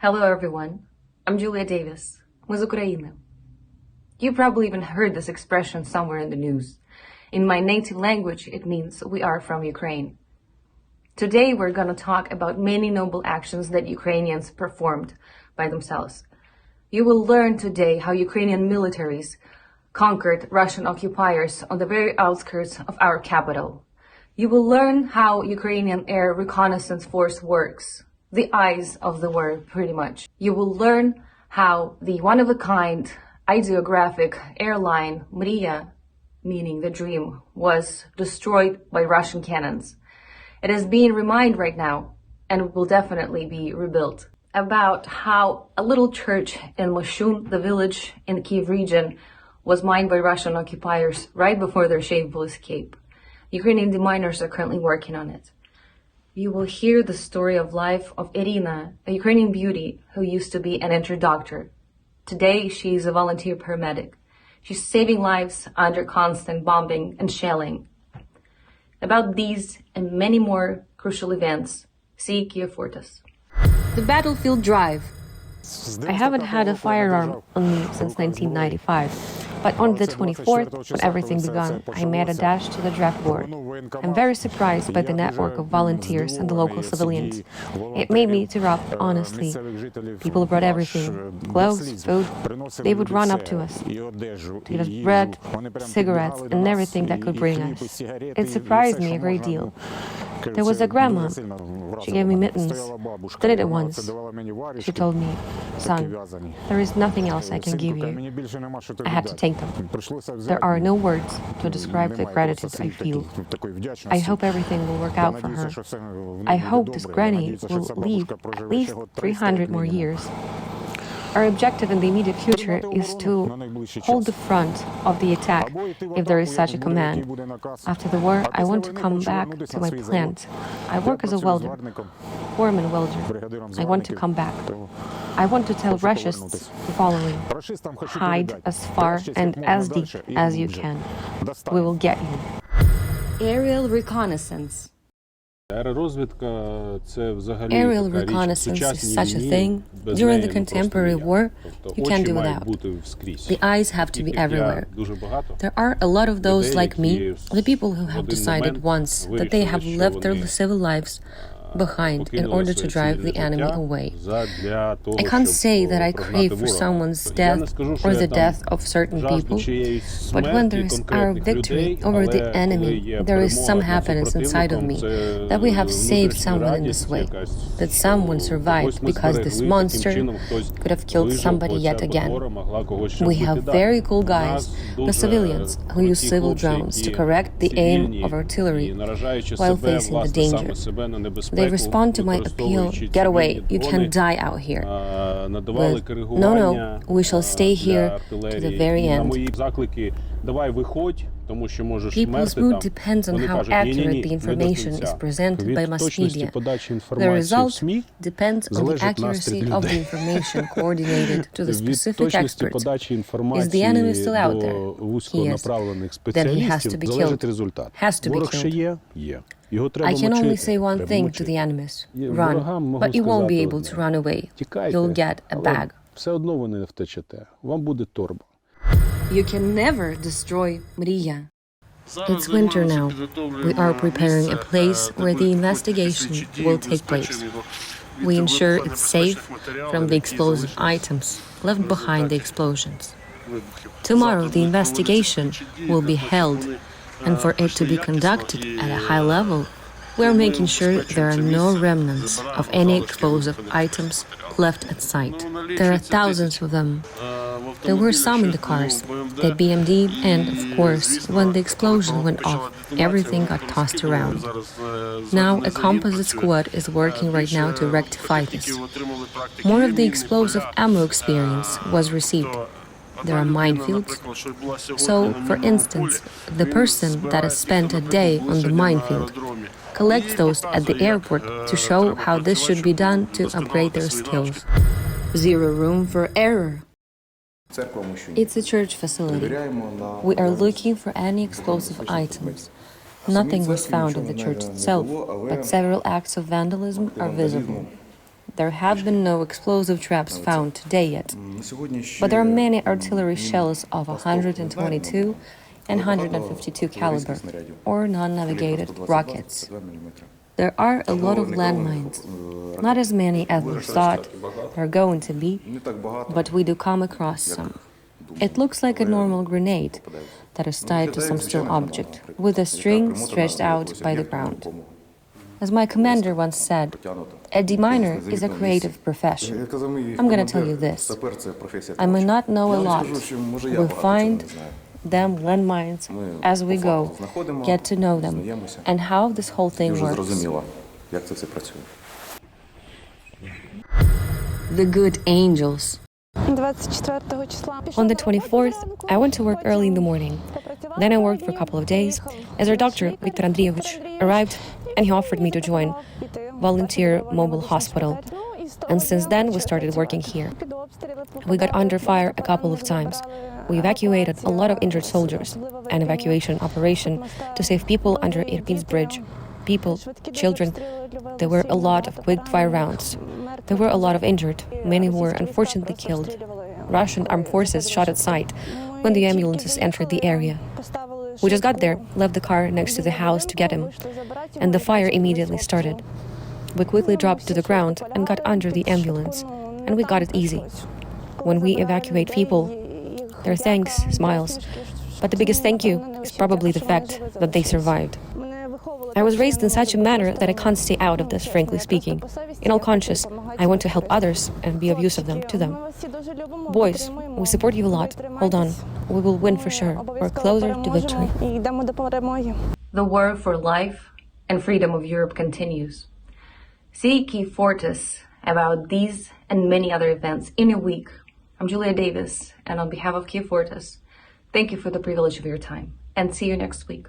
Hello everyone, I'm Julia Davies, with Ukraine. You probably even heard this expression somewhere in the news. In my native language, it means we are from Ukraine. Today we're going to talk about many noble actions that Ukrainians performed by themselves. You will learn today how Ukrainian militaries conquered Russian occupiers on the very outskirts of our capital. You will learn how Ukrainian air reconnaissance force works. The eyes of the word, pretty much. You will learn how the one-of-a-kind ideographic airline Mrija, meaning the dream, was destroyed by Russian cannons. It is being remined right now and will definitely be rebuilt. About how a little church in Moshchun, the village in the Kyiv region, was mined by Russian occupiers right before their shameful escape. Ukrainian deminers are currently working on it. You will hear the story of life of Iryna, a Ukrainian beauty who used to be an intern doctor. Today, she is a volunteer paramedic. She's saving lives under constant bombing and shelling. About these and many more crucial events, see Kyiv. The battlefield drive. I haven't had a firearm on me since 1995. But on the 24th, when everything began, I made a dash to the draft board. I'm very surprised by the network of volunteers and the local civilians. It made me tear up, honestly. People brought everything, clothes, food. They would run up to us, to give us bread, cigarettes, and everything that could bring us. It surprised me a great deal. There was a grandma. She gave me mittens. Did it at once. She told me, "Son, there is nothing else I can give you." I had to take them. There are no words to describe the gratitude I feel. I hope everything will work out for her. I hope this granny will live at least 300 more years. Our objective in the immediate future is to hold the front of the attack, if there is such a command. After the war, I want to come back to my plant. I work as a welder, foreman welder. I want to come back. I want to tell Russians the following: hide as far and as deep as you can. We will get you. Aerial reconnaissance. Aerial reconnaissance is such a thing. During the contemporary war, you can't do without. The eyes have to be everywhere. There are a lot of those like me, the people who have decided once that they have left their civil lives behind in order to drive the enemy away. I can't say that I crave for someone's death or the death of certain people, but when there is our victory over the enemy, there is some happiness inside of me that we have saved someone in this way, that someone survived because this monster could have killed somebody yet again. We have very cool guys, the civilians, who use civil drones to correct the aim of artillery while facing the danger. They respond to my appeal, "Get away, you can die out here," with, "No, we shall stay here to the very end." People's mood depends on how accurate the information is presented by mass media. The result depends on the accuracy of the information coordinated to the specific expert. Is the enemy still out there? He is. Then he has to be killed. Has to be killed. I can only say one thing to the enemies: run, but you won't be able to run away. You'll get a bag. You can never destroy Mrija. It's winter now. We are preparing a place where the investigation will take place. We ensure it's safe from the explosive items left behind the explosions. Tomorrow the investigation will be held, and for it to be conducted at a high level, we're making sure there are no remnants of any explosive items left at site. There are thousands of them. There were some in the cars, the BMD, and of course, when the explosion went off, everything got tossed around. Now a composite squad is working right now to rectify this. More of the explosive ammo experience was received. There are minefields. So, for instance, the person that has spent a day on the minefield collects those at the airport to show how this should be done to upgrade their skills. Zero room for error. It's a church facility. We are looking for any explosive items. Nothing was found in the church itself, but several acts of vandalism are visible. There have been no explosive traps found today yet, but there are many artillery shells of 122 and 152 caliber, or non-navigated rockets. There are a lot of landmines, not as many as we thought there are going to be, but we do come across some. It looks like a normal grenade that is tied to some steel object, with a string stretched out by the ground. As my commander once said, a deminer is a creative profession. I'm gonna tell you this. I may not know a lot. We find them landmines as we go, get to know them, and how this whole thing works. The good angels. On the 24th, I went to work early in the morning. Then I worked for a couple of days as our doctor, Viktor Andreevich, arrived and he offered me to join volunteer mobile hospital. And since then, we started working here. We got under fire a couple of times. We evacuated a lot of injured soldiers, an evacuation operation to save people under Irpin's bridge. People, children, there were a lot of quick-fire rounds. There were a lot of injured, many were unfortunately killed. Russian armed forces shot at sight when the ambulances entered the area. We just got there, left the car next to the house to get him, and the fire immediately started. We quickly dropped to the ground and got under the ambulance, and we got it easy. When we evacuate people, there are thanks, smiles, but the biggest thank you is probably the fact that they survived. I was raised in such a manner that I can't stay out of this, frankly speaking. In all conscience, I want to help others and be of use of them to them. Boys, we support you a lot. Hold on. We will win for sure. We're closer to victory. The war for life and freedom of Europe continues. See Kyiv about these and many other events in a week. I'm Julia Davies, and on behalf of Kyiv, thank you for the privilege of your time, and see you next week.